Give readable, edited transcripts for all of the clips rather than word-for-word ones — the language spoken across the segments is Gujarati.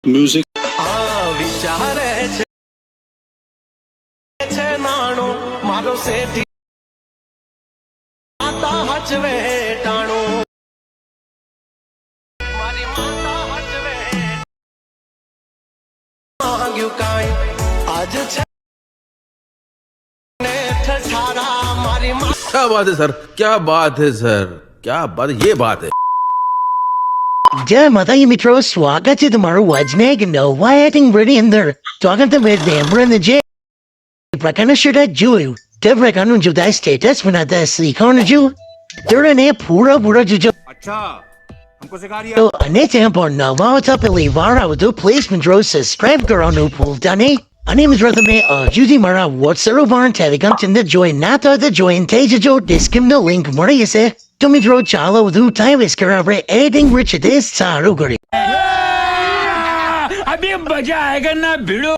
Music. क्या बात है सर, क्या बात है सर, क्या बात है, ये बात है. જય માતાજી મિત્રો, સ્વાગત છે તમારું આજના એક નવા એડિંગની અંદર. તો આગળ તમે ડેમરને જે પ્રકારના શેડા જોયું તે પ્રકારનું જુદા સ્ટેટસ બનાવતા શીખવાનું જો તેણે પૂરા જોજો. अच्छा हमको सिखा रही है. અને ત્યાં પર નવા આવતા પહેલી વાર આવતું પ્લીઝ મિત્રો સબસ્ક્રાઇબ કરવાનું ભૂલતા નહીં. અને મિત્રો તમે હજુ સુધી મારા વોટ્સએપ પર ટેલિગ્રામ ચેનલ જોઈન ના થયો તો જોઈન થઈ જજો. ડિસ્ક્રિપ્શનનો લિંક મળી જશે. તો મિત્રો ચાલો વધુ ટાઈમ વેસ્ટ કરવા આપણે એડિંગ વિચ this ચાલુ કરીએ. अभी मजा आएगा ना भिड़ो.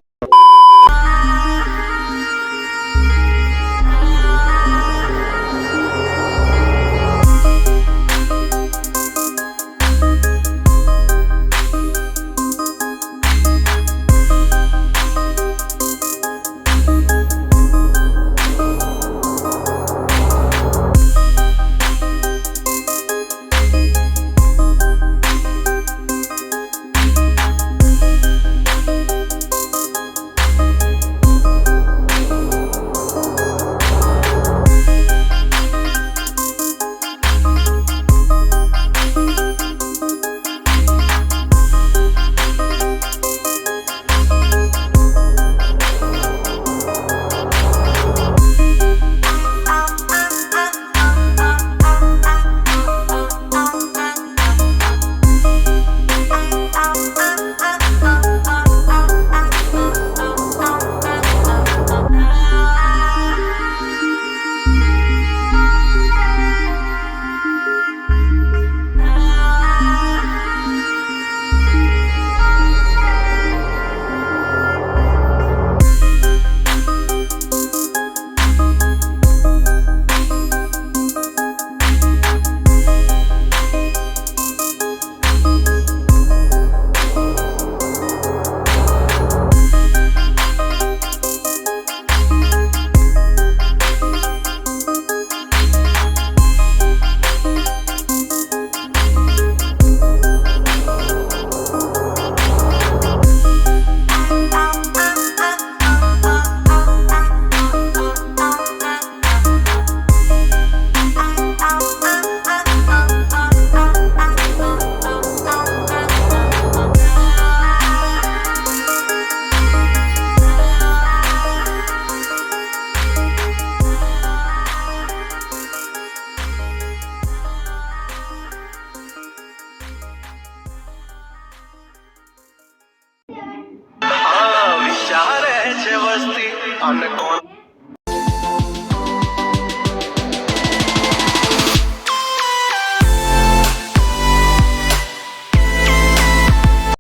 અને કોણ